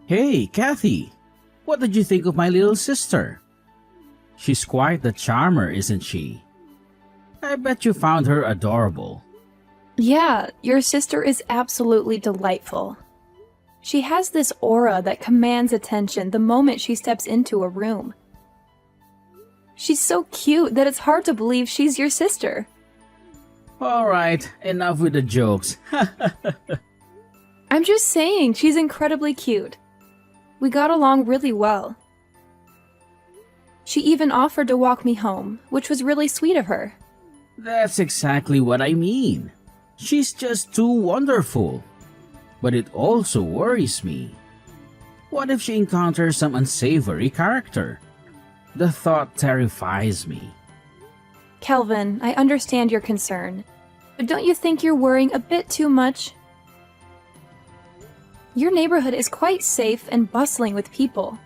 Hey, Kathy! What did you think of my little sister? She's quite the charmer, isn't she? I bet you found her adorable. Yeah, your sister is absolutely delightful. She has this aura that commands attention the moment she steps into a room. She's so cute that it's hard to believe she's your sister. Alright, enough with the jokes. I'm just saying, she's incredibly cute. We got along really well. She even offered to walk me home, which was really sweet of her. That's exactly what I mean. She's just too wonderful. But it also worries me. What if she encounters some unsavory character? The thought terrifies me. Kelvin, I understand your concern, but don't you think you're worrying a bit too much? Your neighborhood is quite safe and bustling with people.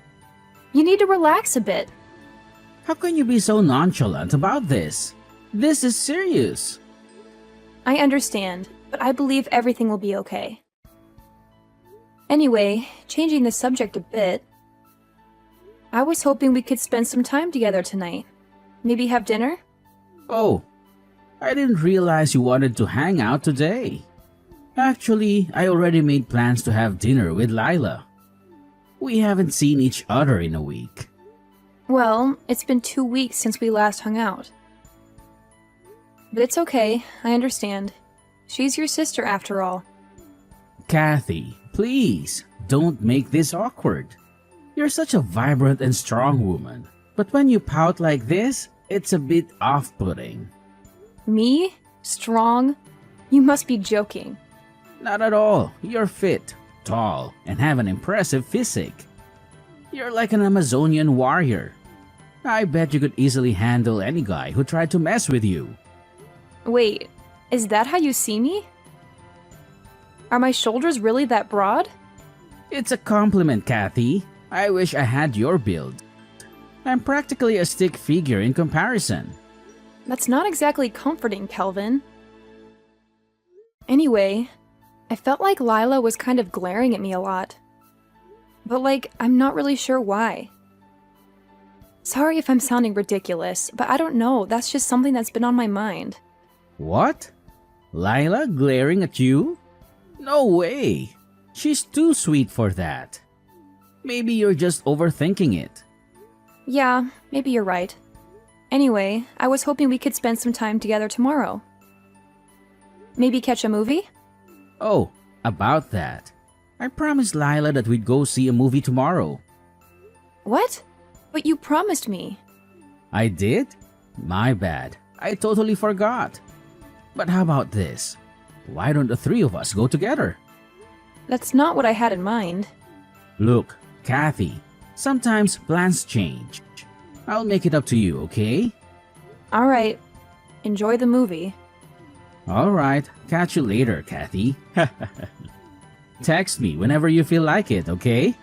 You need to relax a bit. How can you be so nonchalant about this? This is serious. I understand, but I believe everything will be okay. Anyway, changing the subject a bit, I was hoping we could spend some time together tonight. Maybe have dinner? Oh, I didn't realize you wanted to hang out today. Actually, I already made plans to have dinner with Lila. We haven't seen each other in a week. Well, it's been 2 weeks since we last hung out. But it's okay, I understand. She's your sister after all. Kathy, please, don't make this awkward. You're such a vibrant and strong woman, but when you pout like this, it's a bit off-putting. Me? Strong? You must be joking. Not at all. You're fit, tall, and have an impressive physique. You're like an Amazonian warrior. I bet you could easily handle any guy who tried to mess with you. Wait, is that how you see me? Are my shoulders really that broad? It's a compliment, Kathy. I wish I had your build. I'm practically a stick figure in comparison. That's not exactly comforting, Kelvin. Anyway, I felt like Lila was kind of glaring at me a lot. But I'm not really sure why. Sorry if I'm sounding ridiculous, but I don't know, that's just something that's been on my mind. What? Lila glaring at you? No way. She's too sweet for that. Maybe you're just overthinking it. Yeah, maybe you're right. Anyway, I was hoping we could spend some time together tomorrow. Maybe catch a movie? Oh, about that. I promised Lila that we'd go see a movie tomorrow. What? But you promised me. I did? My bad. I totally forgot. But how about this? Why don't the three of us go together? That's not what I had in mind. Look, Kathy, sometimes plans change. I'll make it up to you, okay? Alright. Enjoy the movie. Alright, catch you later, Kathy. Text me whenever you feel like it, okay?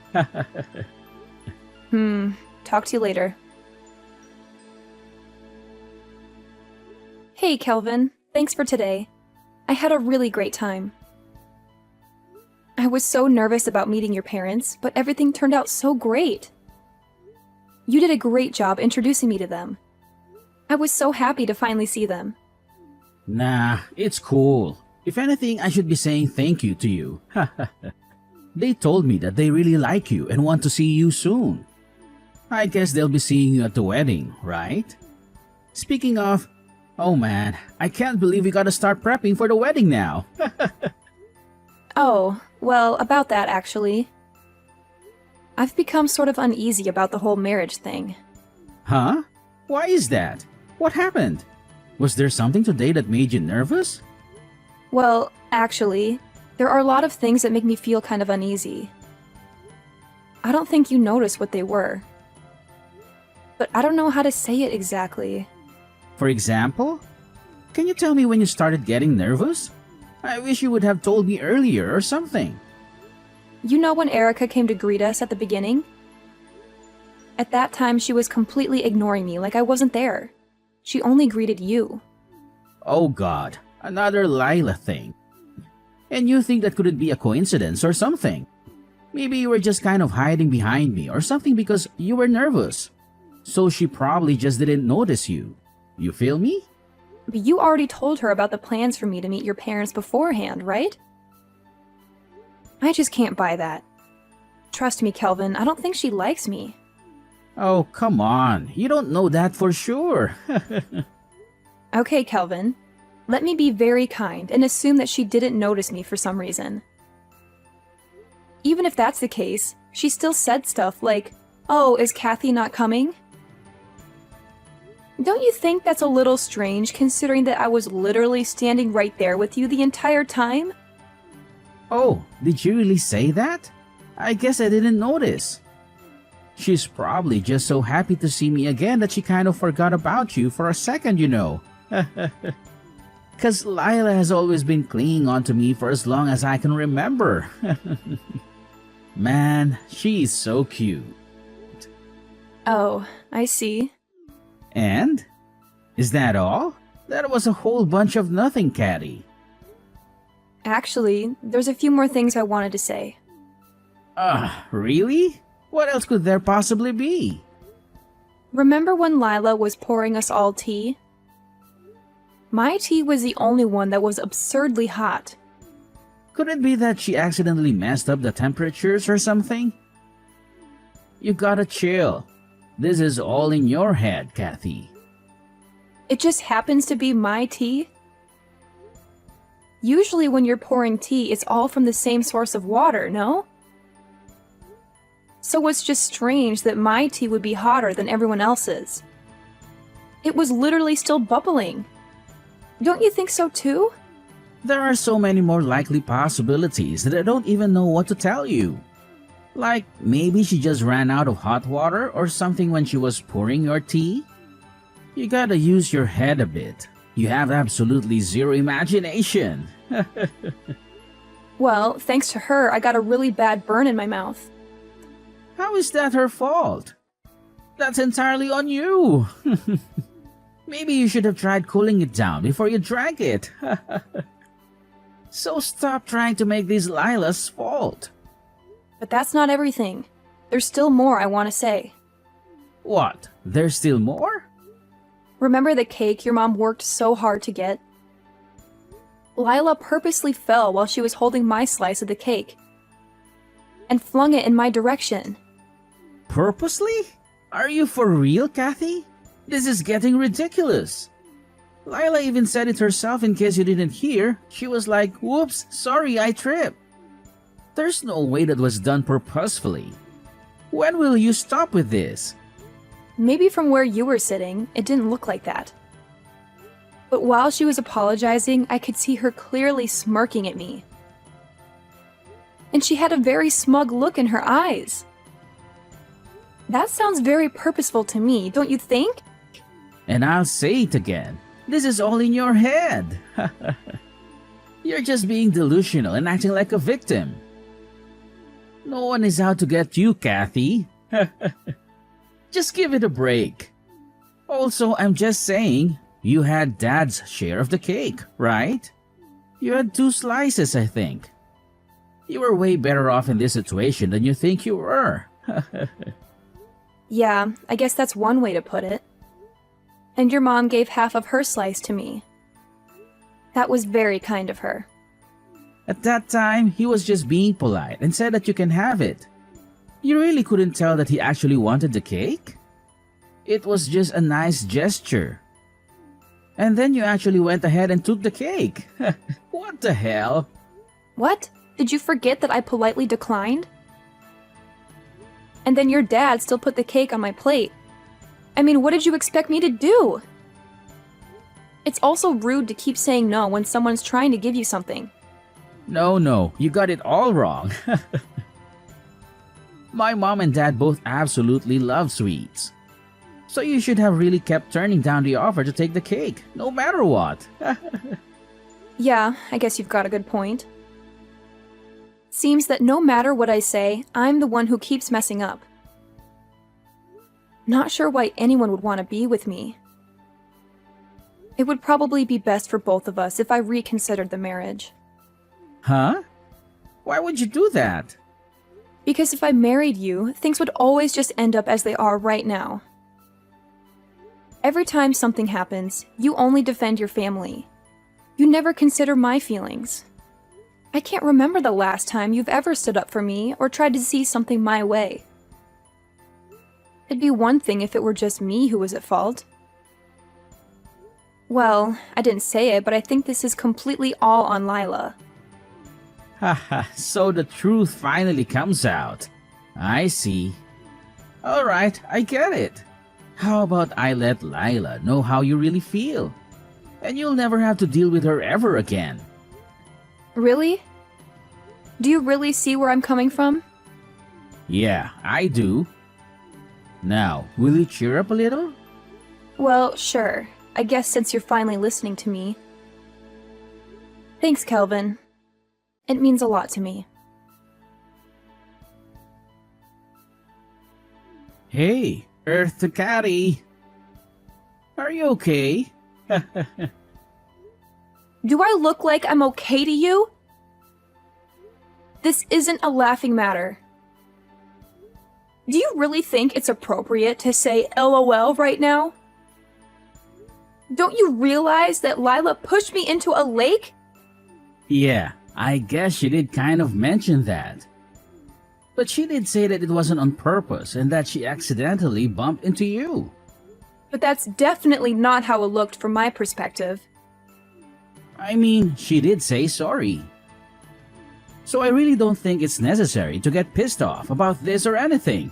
Talk to you later. Hey, Kelvin. Thanks for today. I had a really great time. I was so nervous about meeting your parents, but everything turned out so great. You did a great job introducing me to them. I was so happy to finally see them. Nah, it's cool. If anything, I should be saying thank you to you. They told me that they really like you and want to see you soon. I guess they'll be seeing you at the wedding, right? Speaking of, oh man, I can't believe we gotta start prepping for the wedding now. Oh, well, about that actually. I've become sort of uneasy about the whole marriage thing. Huh? Why is that? What happened? Was there something today that made you nervous? Well, actually, there are a lot of things that make me feel kind of uneasy. I don't think you noticed what they were. But I don't know how to say it exactly. For example? Can you tell me when you started getting nervous? I wish you would have told me earlier or something. You know when Erica came to greet us at the beginning? At that time, she was completely ignoring me like I wasn't there. She only greeted you. Oh god, another Lila thing. And you think that couldn't be a coincidence or something? Maybe you were just kind of hiding behind me or something because you were nervous. So she probably just didn't notice you. You feel me? But you already told her about the plans for me to meet your parents beforehand, right? I just can't buy that. Trust me, Kelvin, I don't think she likes me. Oh, come on. You don't know that for sure. Okay, Kelvin. Let me be very kind and assume that she didn't notice me for some reason. Even if that's the case, she still said stuff like, "Oh, is Kathy not coming?" Don't you think that's a little strange considering that I was literally standing right there with you the entire time? Oh, did you really say that? I guess I didn't notice. She's probably just so happy to see me again that she kind of forgot about you for a second, you know. 'Cause Lila has always been clinging on to me for as long as I can remember. Man, she's so cute. Oh, I see. And? Is that all? That was a whole bunch of nothing, Caddy. Actually, there's a few more things I wanted to say. Really? What else could there possibly be? Remember when Lila was pouring us all tea? My tea was the only one that was absurdly hot. Could it be that she accidentally messed up the temperatures or something? You gotta chill. This is all in your head, Kathy. It just happens to be my tea? Usually when you're pouring tea, it's all from the same source of water, no? So it's just strange that my tea would be hotter than everyone else's. It was literally still bubbling. Don't you think so too? There are so many more likely possibilities that I don't even know what to tell you. Like, maybe she just ran out of hot water or something when she was pouring your tea? You gotta use your head a bit. You have absolutely zero imagination. Well, thanks to her, I got a really bad burn in my mouth. How is that her fault? That's entirely on you. Maybe you should have tried cooling it down before you drank it. So stop trying to make this Lila's fault. But that's not everything. There's still more I want to say. What? There's still more? Remember the cake your mom worked so hard to get? Lila purposely fell while she was holding my slice of the cake and flung it in my direction. Purposely? Are you for real, Kathy? This is getting ridiculous. Lila even said it herself in case you didn't hear. She was like, "Whoops, sorry, I tripped." There's no way that was done purposefully. When will you stop with this? Maybe from where you were sitting, it didn't look like that. But while she was apologizing, I could see her clearly smirking at me. And she had a very smug look in her eyes. That sounds very purposeful to me, don't you think? And I'll say it again. This is all in your head. You're just being delusional and acting like a victim. No one is out to get you, Kathy. Just give it a break. Also, I'm just saying, you had Dad's share of the cake, right? You had 2 slices, I think. You were way better off in this situation than you think you were. Yeah, I guess that's one way to put it. And your mom gave half of her slice to me. That was very kind of her. At that time, he was just being polite and said that you can have it. You really couldn't tell that he actually wanted the cake? It was just a nice gesture. And then you actually went ahead and took the cake. What the hell? What? Did you forget that I politely declined? And then your dad still put the cake on my plate. I mean, what did you expect me to do? It's also rude to keep saying no when someone's trying to give you something. No, you got it all wrong. My mom and dad both absolutely love sweets. So you should have really kept turning down the offer to take the cake, no matter what. Yeah, I guess you've got a good point. Seems that no matter what I say, I'm the one who keeps messing up. Not sure why anyone would want to be with me. It would probably be best for both of us if I reconsidered the marriage. Huh? Why would you do that? Because if I married you, things would always just end up as they are right now. Every time something happens, you only defend your family. You never consider my feelings. I can't remember the last time you've ever stood up for me or tried to see something my way. It'd be one thing if it were just me who was at fault. Well, I didn't say it, but I think this is completely all on Lila. Haha, so the truth finally comes out. I see. Alright, I get it. How about I let Lila know how you really feel? And you'll never have to deal with her ever again. Really? Do you really see where I'm coming from? Yeah, I do. Now, will you cheer up a little? Well, sure. I guess since you're finally listening to me. Thanks, Kelvin. It means a lot to me. Hey, Earth to Caddy. Are you okay? Do I look like I'm okay to you? This isn't a laughing matter. Do you really think it's appropriate to say LOL right now? Don't you realize that Lila pushed me into a lake? Yeah, I guess she did kind of mention that. But she did say that it wasn't on purpose and that she accidentally bumped into you. But that's definitely not how it looked from my perspective. I mean, she did say sorry. So I really don't think it's necessary to get pissed off about this or anything.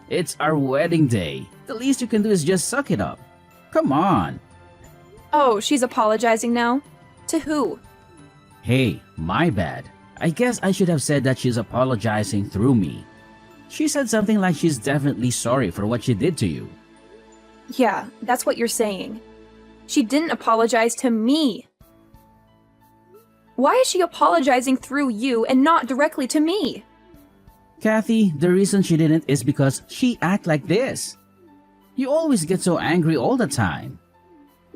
It's our wedding day. The least you can do is just suck it up. Come on. Oh, she's apologizing now? To who? Hey, my bad. I guess I should have said that she's apologizing through me. She said something like she's definitely sorry for what she did to you. Yeah, that's what you're saying. She didn't apologize to me. Why is she apologizing through you and not directly to me? Kathy, the reason she didn't is because she act like this. You always get so angry all the time.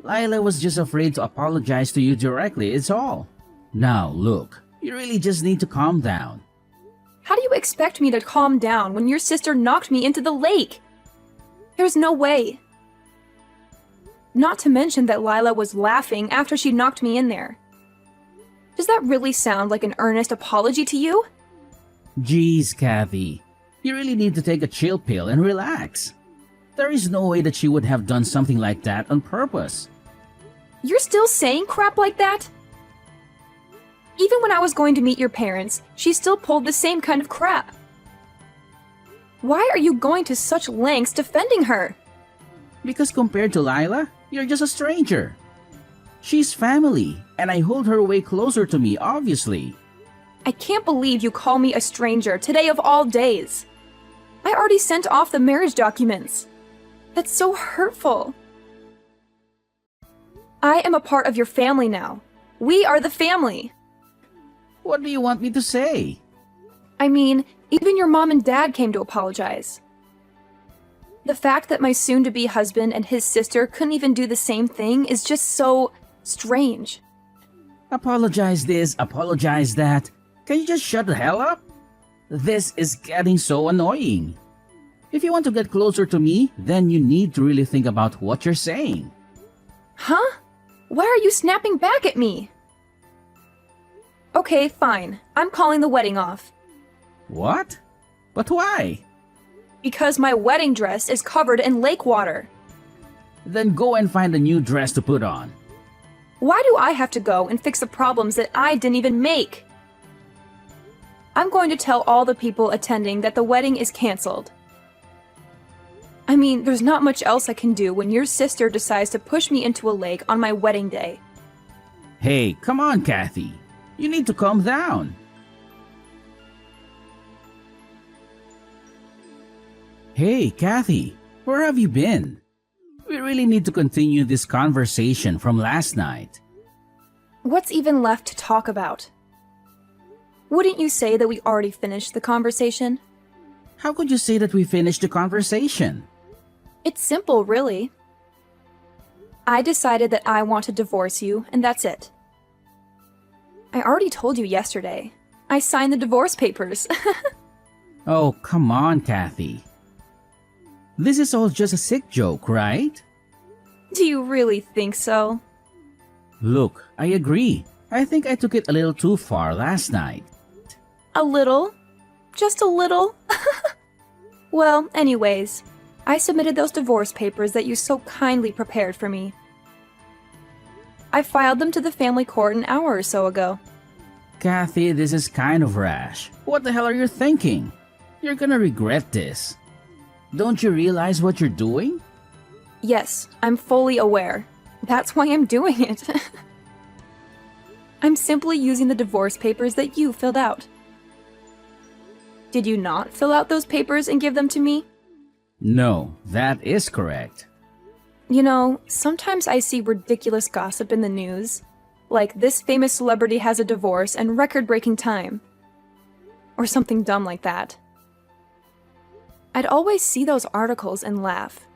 Lila was just afraid to apologize to you directly, it's all. Now, look, you really just need to calm down. How do you expect me to calm down when your sister knocked me into the lake? There's no way. Not to mention that Lila was laughing after she knocked me in there. Does that really sound like an earnest apology to you? Jeez, Kathy. You really need to take a chill pill and relax. There is no way that she would have done something like that on purpose. You're still saying crap like that? Even when I was going to meet your parents, she still pulled the same kind of crap. Why are you going to such lengths defending her? Because compared to Lila, you're just a stranger. She's family, and I hold her way closer to me, obviously. I can't believe you call me a stranger today of all days. I already sent off the marriage documents. That's so hurtful. I am a part of your family now. We are the family. What do you want me to say? I mean, even your mom and dad came to apologize. The fact that my soon-to-be husband and his sister couldn't even do the same thing is just so strange. Apologize this, apologize that. Can you just shut the hell up? This is getting so annoying. If you want to get closer to me, then you need to really think about what you're saying. Huh? Why are you snapping back at me? Okay, fine. I'm calling the wedding off. What? But why? Because my wedding dress is covered in lake water. Then go and find a new dress to put on. Why do I have to go and fix the problems that I didn't even make? I'm going to tell all the people attending that the wedding is canceled. I mean, there's not much else I can do when your sister decides to push me into a lake on my wedding day. Hey, come on, Kathy. You need to calm down. Hey, Kathy, where have you been? We really need to continue this conversation from last night. What's even left to talk about? Wouldn't you say that we already finished the conversation? How could you say that we finished the conversation? It's simple, really. I decided that I want to divorce you, and that's it. I already told you yesterday. I signed the divorce papers. Oh, come on, Kathy. This is all just a sick joke, right? Do you really think so? Look, I agree. I think I took it a little too far last night. A little? Just a little? Well, anyways, I submitted those divorce papers that you so kindly prepared for me. I filed them to the family court an hour or so ago. Kathy, this is kind of rash. What the hell are you thinking? You're gonna regret this. Don't you realize what you're doing? Yes, I'm fully aware. That's why I'm doing it. I'm simply using the divorce papers that you filled out. Did you not fill out those papers and give them to me? No, that is correct. You know, sometimes I see ridiculous gossip in the news, like this famous celebrity has a divorce in record-breaking time, or something dumb like that. I'd always see those articles and laugh.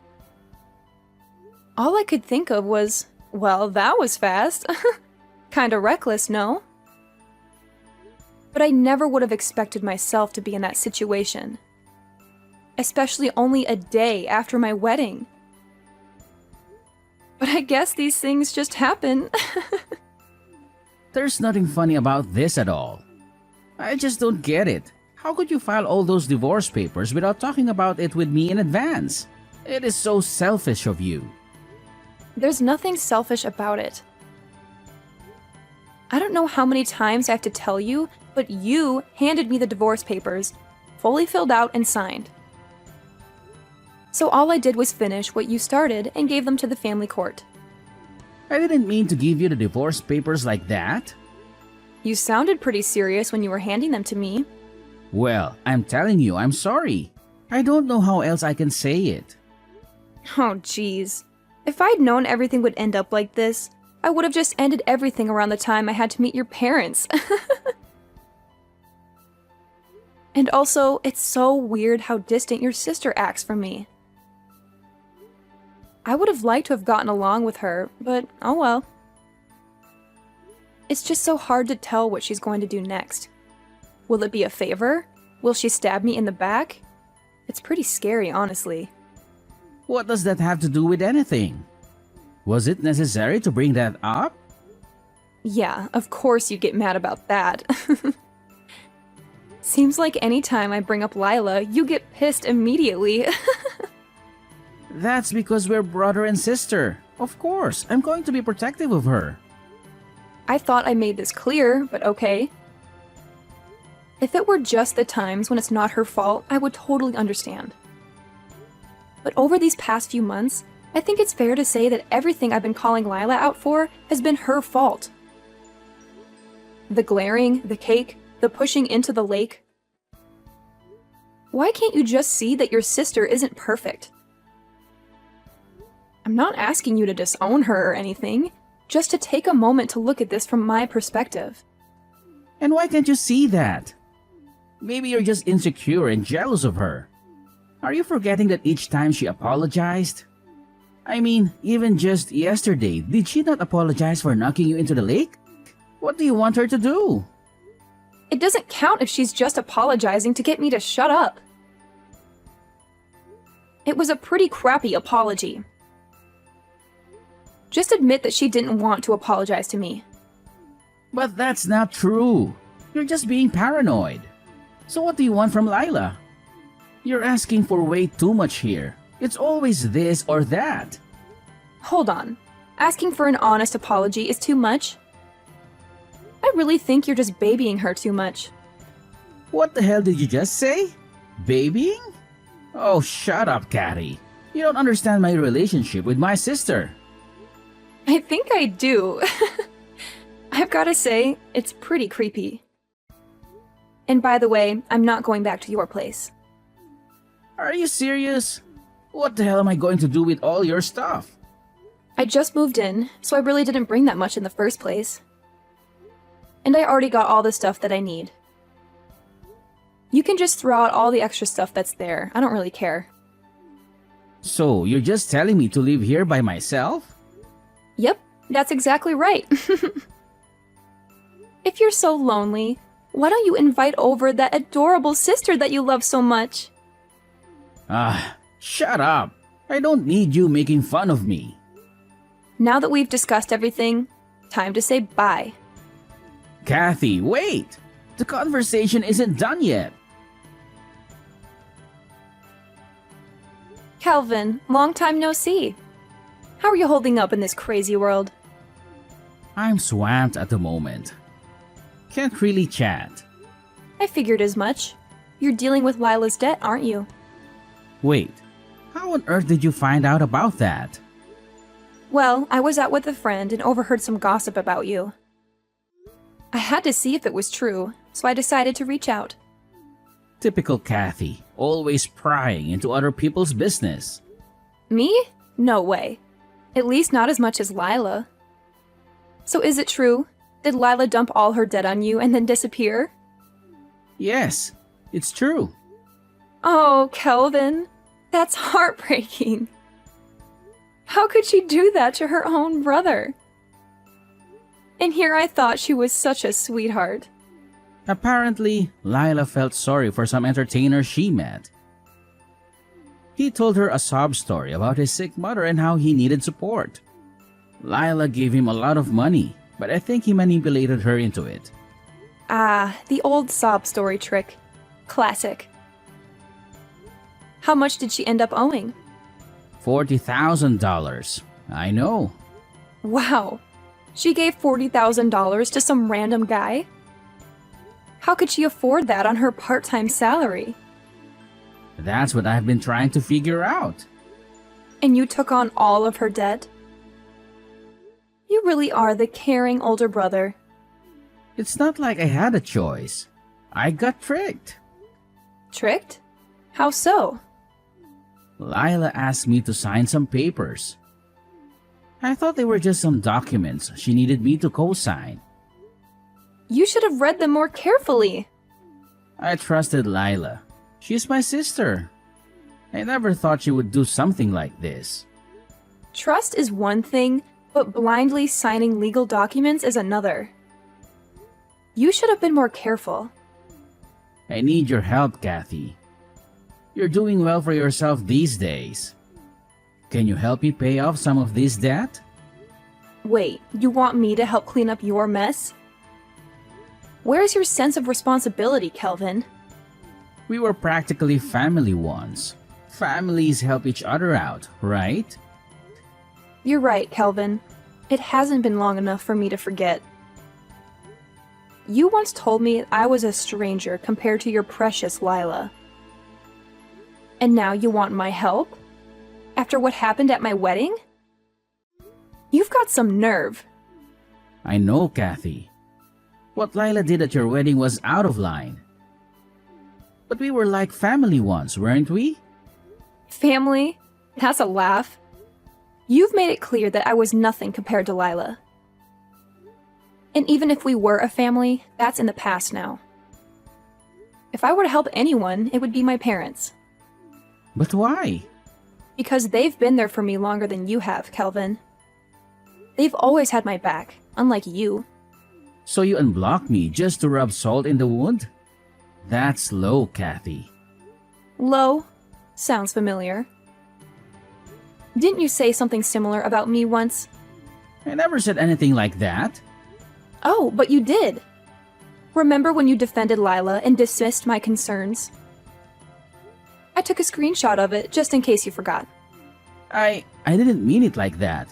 All I could think of was, well, that was fast. Kinda reckless, no? But I never would have expected myself to be in that situation. Especially only a day after my wedding. But I guess these things just happen. There's nothing funny about this at all. I just don't get it. How could you file all those divorce papers without talking about it with me in advance? It is so selfish of you. There's nothing selfish about it. I don't know how many times I have to tell you, but you handed me the divorce papers, fully filled out and signed. So all I did was finish what you started and gave them to the family court. I didn't mean to give you the divorce papers like that. You sounded pretty serious when you were handing them to me. Well, I'm telling you, I'm sorry. I don't know how else I can say it. Oh, jeez. If I'd known everything would end up like this, I would have just ended everything around the time I had to meet your parents. And also, it's so weird how distant your sister acts from me. I would have liked to have gotten along with her, but oh well. It's just so hard to tell what she's going to do next. Will it be a favor? Will she stab me in the back? It's pretty scary, honestly. What does that have to do with anything? Was it necessary to bring that up? Yeah, of course you'd get mad about that. Seems like anytime I bring up Lila, you get pissed immediately. That's because we're brother and sister. Of course, I'm going to be protective of her. I thought I made this clear, but okay. If it were just the times when it's not her fault, I would totally understand. But over these past few months, I think it's fair to say that everything I've been calling Lila out for has been her fault. The glaring, the cake, the pushing into the lake. Why can't you just see that your sister isn't perfect? I'm not asking you to disown her or anything, just to take a moment to look at this from my perspective. And why can't you see that? Maybe you're just insecure and jealous of her. Are you forgetting that each time she apologized? I mean, even just yesterday, did she not apologize for knocking you into the lake? What do you want her to do? It doesn't count if she's just apologizing to get me to shut up. It was a pretty crappy apology. Just admit that she didn't want to apologize to me. But that's not true. You're just being paranoid. So what do you want from Lila? You're asking for way too much here. It's always this or that. Hold on. Asking for an honest apology is too much? I really think you're just babying her too much. What the hell did you just say? Babying? Oh, shut up, Catty. You don't understand my relationship with my sister. I think I do. I've gotta say, it's pretty creepy. And by the way, I'm not going back to your place. Are you serious? What the hell am I going to do with all your stuff? I just moved in, so I really didn't bring that much in the first place. And I already got all the stuff that I need. You can just throw out all the extra stuff that's there. I don't really care. So, you're just telling me to live here by myself? Yep, that's exactly right. If you're so lonely, Why don't you invite over that adorable sister that you love so much? Shut up. I don't need you making fun of me. Now that we've discussed everything, time to say bye. Kathy, wait! The conversation isn't done yet. Calvin, long time no see. How are you holding up in this crazy world? I'm swamped at the moment. Can't really chat. I figured as much. You're dealing with Lila's debt, aren't you? Wait, how on earth did you find out about that? Well, I was out with a friend and overheard some gossip about you. I had to see if it was true, so I decided to reach out. Typical Kathy, always prying into other people's business. Me? No way. At least not as much as Lila. So is it true? Did Lila dump all her debt on you and then disappear? Yes, it's true. Oh, Kelvin, that's heartbreaking. How could she do that to her own brother? And here I thought she was such a sweetheart. Apparently, Lila felt sorry for some entertainer she met. He told her a sob story about his sick mother and how he needed support. Lila gave him a lot of money, but I think he manipulated her into it. Ah, the old sob story trick. Classic. How much did she end up owing? $40,000. I know. Wow. She gave $40,000 to some random guy? How could she afford that on her part-time salary? That's what I've been trying to figure out. And you took on all of her debt? You really are the caring older brother. It's not like I had a choice. I got tricked. Tricked? How so? Lila asked me to sign some papers. I thought they were just some documents she needed me to co-sign. You should have read them more carefully. I trusted Lila. She's my sister. I never thought she would do something like this. Trust is one thing, but blindly signing legal documents is another. You should have been more careful. I need your help, Kathy. You're doing well for yourself these days. Can you help me pay off some of this debt? Wait, you want me to help clean up your mess? Where's your sense of responsibility, Kelvin? We were practically family once. Families help each other out, right? You're right, Kelvin. It hasn't been long enough for me to forget. You once told me I was a stranger compared to your precious Lila. And now you want my help? After what happened at my wedding? You've got some nerve. I know, Kathy. What Lila did at your wedding was out of line. But we were like family once, weren't we? Family? That's a laugh. You've made it clear that I was nothing compared to Lila. And even if we were a family, that's in the past now. If I were to help anyone, it would be my parents. But why? Because they've been there for me longer than you have, Kelvin. They've always had my back, unlike you. So you unblocked me just to rub salt in the wound? That's low, Kathy. Low? Sounds familiar. Didn't you say something similar about me once? I never said anything like that. Oh, but you did. Remember when you defended Lila and dismissed my concerns? I took a screenshot of it just in case you forgot. I didn't mean it like that.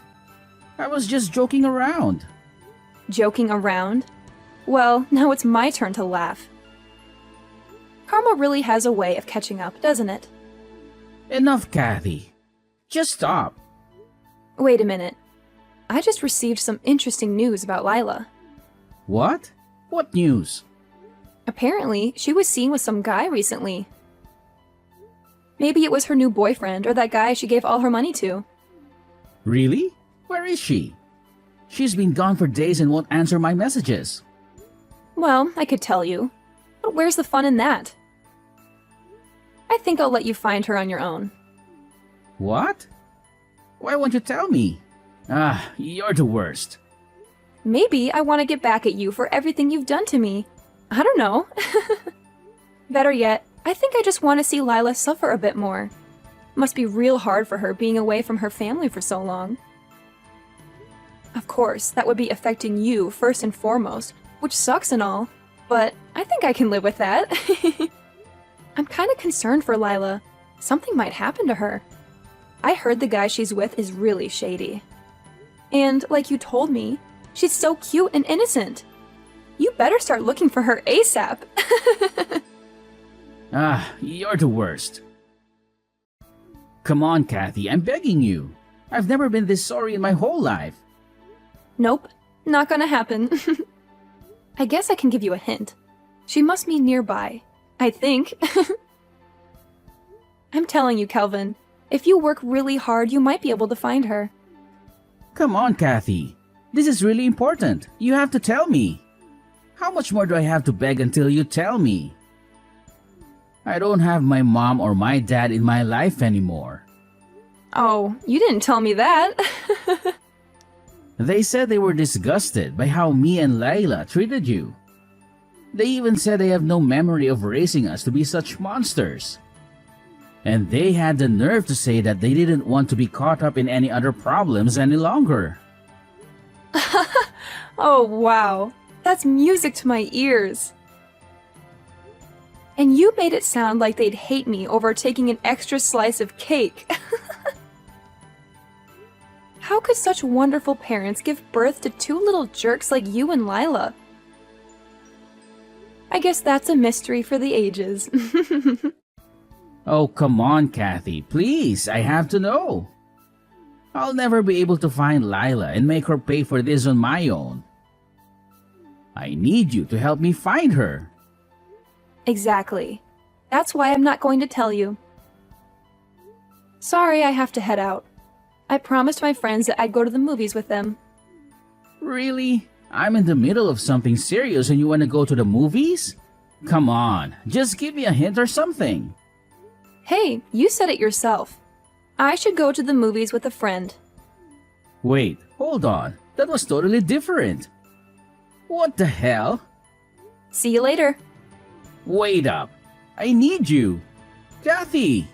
I was just joking around. Joking around? Well, now it's my turn to laugh. Karma really has a way of catching up, doesn't it? Enough, Kathy. Just stop. Wait a minute. I just received some interesting news about Lila. What? What news? Apparently, she was seen with some guy recently. Maybe it was her new boyfriend or that guy she gave all her money to. Really? Where is she? She's been gone for days and won't answer my messages. Well, I could tell you. But where's the fun in that? I think I'll let you find her on your own. What? Why won't you tell me? You're the worst. Maybe I want to get back at you for everything you've done to me. I don't know. Better yet, I think I just want to see Lila suffer a bit more. Must be real hard for her being away from her family for so long. Of course, that would be affecting you first and foremost, which sucks and all, but I think I can live with that. I'm kinda concerned for Lila. Something might happen to her. I heard the guy she's with is really shady. And, like you told me, she's so cute and innocent. You better start looking for her ASAP. You're the worst. Come on, Kathy, I'm begging you. I've never been this sorry in my whole life. Nope, not gonna happen. I guess I can give you a hint. She must be nearby. I think. I'm telling you, Kelvin, if you work really hard, you might be able to find her. Come on, Kathy. This is really important. You have to tell me. How much more do I have to beg until you tell me? I don't have my mom or my dad in my life anymore. Oh, you didn't tell me that. They said they were disgusted by how me and Layla treated you. They even said they have no memory of raising us to be such monsters. And they had the nerve to say that they didn't want to be caught up in any other problems any longer. Oh, wow. That's music to my ears. And you made it sound like they'd hate me over taking an extra slice of cake. How could such wonderful parents give birth to two little jerks like you and Lila? I guess that's a mystery for the ages. Oh, come on, Kathy. Please, I have to know. I'll never be able to find Lila and make her pay for this on my own. I need you to help me find her. Exactly. That's why I'm not going to tell you. Sorry, I have to head out. I promised my friends that I'd go to the movies with them. Really? I'm in the middle of something serious and you want to go to the movies? Come on, just give me a hint or something. Hey, you said it yourself. I should go to the movies with a friend. Wait, hold on. That was totally different. What the hell? See you later. Wait up. I need you. Kathy!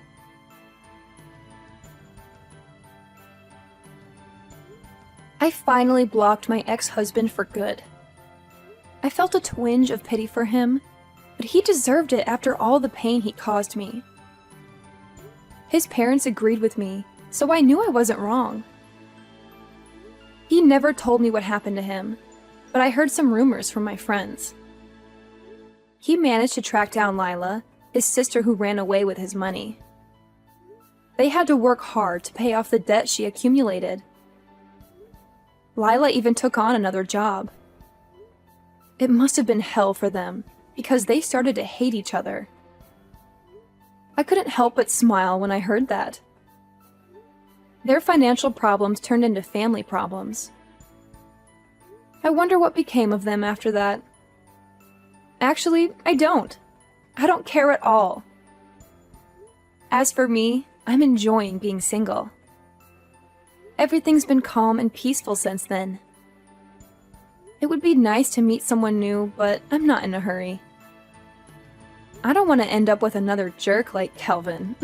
I finally blocked my ex-husband for good. I felt a twinge of pity for him, but he deserved it after all the pain he caused me. His parents agreed with me, so I knew I wasn't wrong. He never told me what happened to him, but I heard some rumors from my friends. He managed to track down Lila, his sister who ran away with his money. They had to work hard to pay off the debt she accumulated. Lila even took on another job. It must have been hell for them, because they started to hate each other. I couldn't help but smile when I heard that. Their financial problems turned into family problems. I wonder what became of them after that. Actually, I don't. I don't care at all. As for me, I'm enjoying being single. Everything's been calm and peaceful since then. It would be nice to meet someone new, but I'm not in a hurry. I don't want to end up with another jerk like Kelvin.